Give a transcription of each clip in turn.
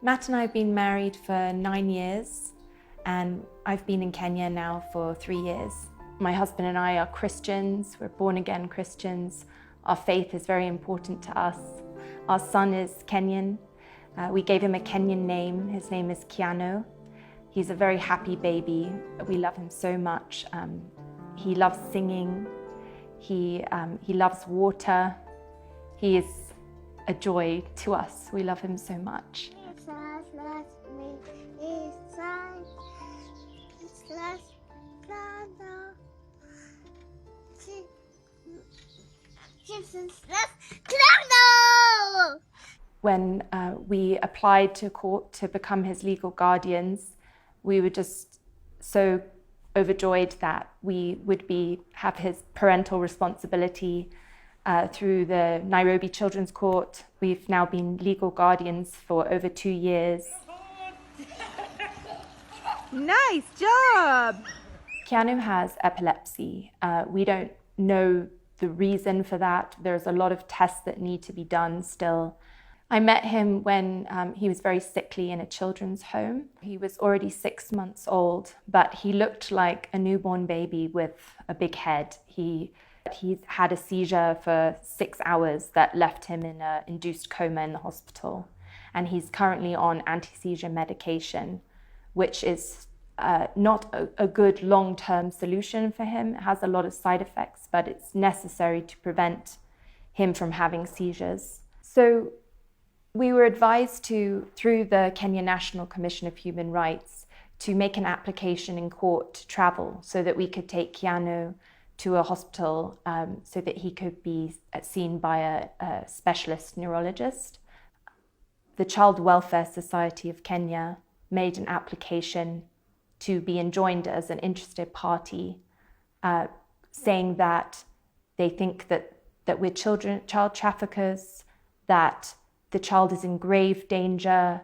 Matt and I have been married for 9 years, and I've been in Kenya now for 3 years. My husband and I are Christians, we're born-again Christians. Our faith is very important to us. Our son is Kenyan. We gave him a Kenyan name. His name is Kiano. He's a very happy baby. We love him so much. He loves singing. He loves water. He is a joy to us. We love him so much. When we applied to court to become his legal guardians, we were just so overjoyed that we would have his parental responsibility through the Nairobi Children's Court. We've now been legal guardians for over 2 years. Nice job! Kiano has epilepsy. We don't know the reason for that. There's a lot of tests that need to be done still. I met him when he was very sickly in a children's home. He was already 6 months old, but he looked like a newborn baby with a big head. He's had a seizure for 6 hours that left him in an induced coma in the hospital. And he's currently on anti-seizure medication, which is not a good long-term solution for him. It has a lot of side effects, but it's necessary to prevent him from having seizures. So we were advised through the Kenya National Commission of Human Rights, to make an application in court to travel so that we could take Kiano to a hospital so that he could be seen by a specialist neurologist. The Child Welfare Society of Kenya made an application to be enjoined as an interested party, saying that they think that we're child traffickers, that the child is in grave danger,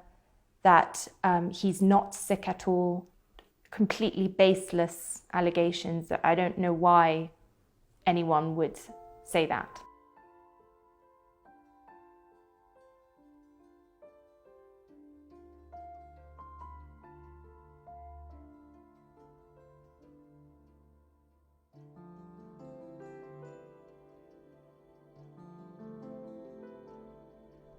that he's not sick at all. Completely baseless allegations that I don't know why anyone would say that.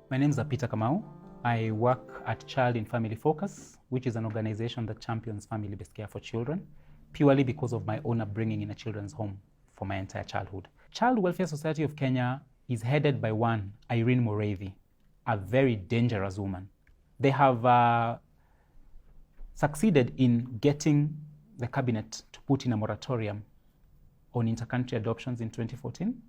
My name is Peter Kamau. I work at Child in Family Focus, which is an organization that champions family-based care for children, purely because of my own upbringing in a children's home for my entire childhood. Child Welfare Society of Kenya is headed by one, Irene Mureithi, a very dangerous woman. They have succeeded in getting the cabinet to put in a moratorium on intercountry adoptions in 2014.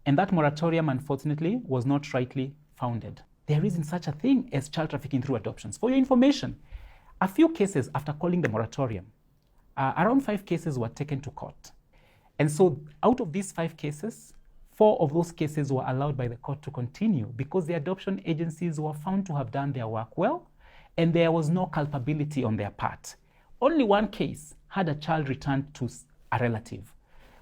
And that moratorium, unfortunately, was not rightly founded. There isn't such a thing as child trafficking through adoptions. For your information, a few cases after calling the moratorium, around 5 cases were taken to court. And so out of these 5 cases, 4 of those cases were allowed by the court to continue because the adoption agencies were found to have done their work well, and there was no culpability on their part. Only 1 case had a child returned to a relative.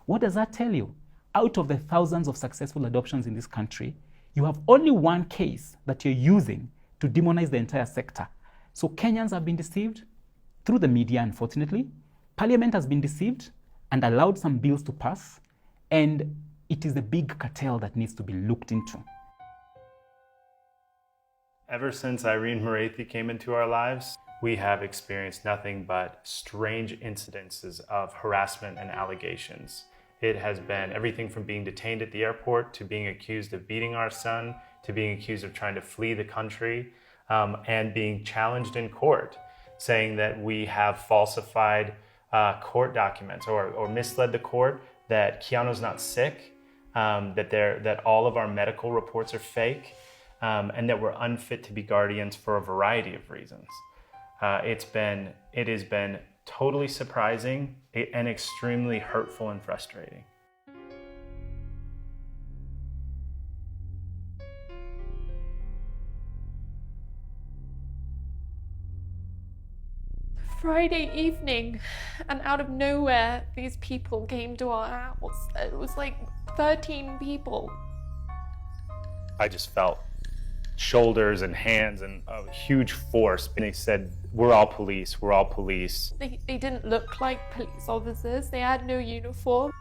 What does that tell you? Out of the thousands of successful adoptions in this country, you have only 1 case that you're using to demonize the entire sector. So Kenyans have been deceived through the media, unfortunately. Parliament has been deceived and allowed some bills to pass. And it is the big cartel that needs to be looked into. Ever since Irene Mureithi came into our lives, we have experienced nothing but strange incidences of harassment and allegations. It has been everything from being detained at the airport to being accused of beating our son to being accused of trying to flee the country and being challenged in court, saying that we have falsified court documents or misled the court, that Kiano's not sick, that all of our medical reports are fake, and that we're unfit to be guardians for a variety of reasons. It has been totally surprising and extremely hurtful and frustrating. Friday evening, and out of nowhere, these people came to our house. It was like 13 people. I just felt shoulders and hands and a huge force. And they said, we're all police, we're all police. They didn't look like police officers. They had no uniform.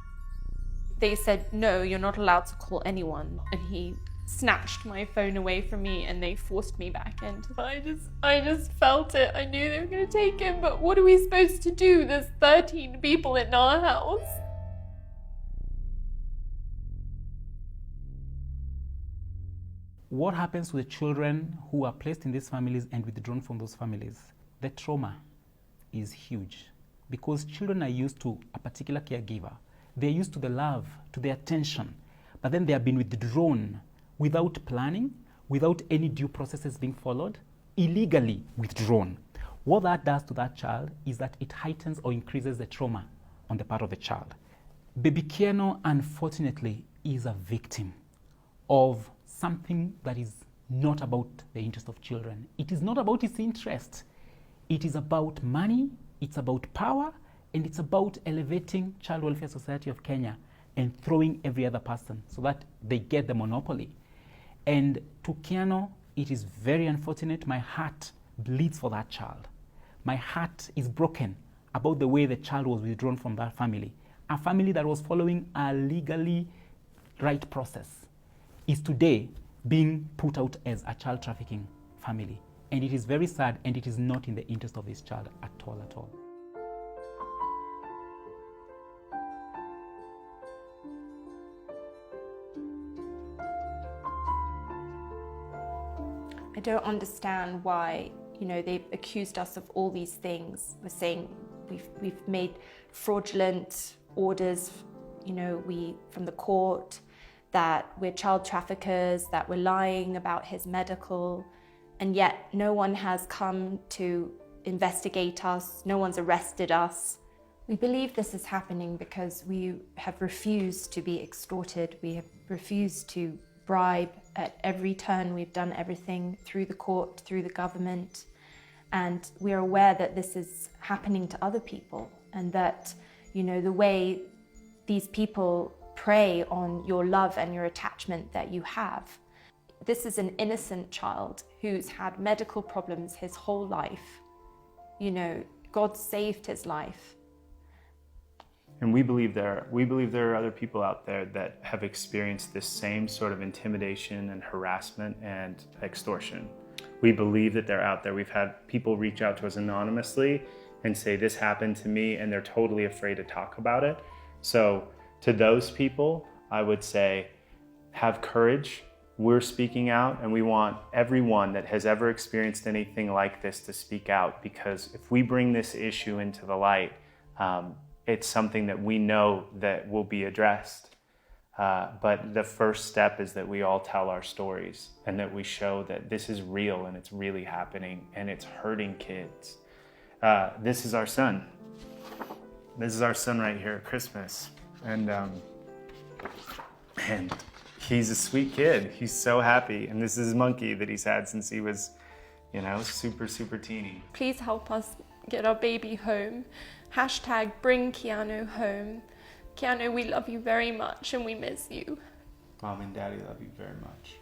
They said, no, you're not allowed to call anyone. And he snatched my phone away from me and they forced me back in. I just felt it. I knew they were going to take him, but what are we supposed to do? There's 13 people in our house. What happens to the children who are placed in these families and withdrawn from those families? The trauma is huge because children are used to a particular caregiver. They're used to the love, to the attention, but then they have been withdrawn without planning, without any due processes being followed, illegally withdrawn. What that does to that child is that it heightens or increases the trauma on the part of the child. Baby Kiano, unfortunately, is a victim of something that is not about the interest of children. It is not about its interest. It is about money, it's about power, and it's about elevating Child Welfare Society of Kenya and throwing every other person so that they get the monopoly. And to Kiano, it is very unfortunate. My heart bleeds for that child. My heart is broken about the way the child was withdrawn from that family. A family that was following a legally right process is today being put out as a child trafficking family. And it is very sad, and it is not in the interest of this child at all, at all. I don't understand why, they've accused us of all these things. We're saying we've made fraudulent orders, from the court, that we're child traffickers, that we're lying about his medical, and yet no one has come to investigate us, no one's arrested us. We believe this is happening because we have refused to be extorted, we have refused to bribe at every turn. We've done everything through the court, through the government, and we're aware that this is happening to other people, and that, the way these people prey on your love and your attachment that you have. This is an innocent child who's had medical problems his whole life. God saved his life. And we believe there are other people out there that have experienced this same sort of intimidation and harassment and extortion. We believe that they're out there. We've had people reach out to us anonymously and say, this happened to me, and they're totally afraid to talk about it. So to those people, I would say, have courage. We're speaking out, and we want everyone that has ever experienced anything like this to speak out, because if we bring this issue into the light, it's something that we know that will be addressed. But the first step is that we all tell our stories and that we show that this is real and it's really happening and it's hurting kids. This is our son. This is our son right here at Christmas. And he's a sweet kid. He's so happy. And this is his monkey that he's had since he was, super, super teeny. Please help us get our baby home. #bring Kiano home. Kiano, we love you very much and we miss you. Mom and Daddy love you very much.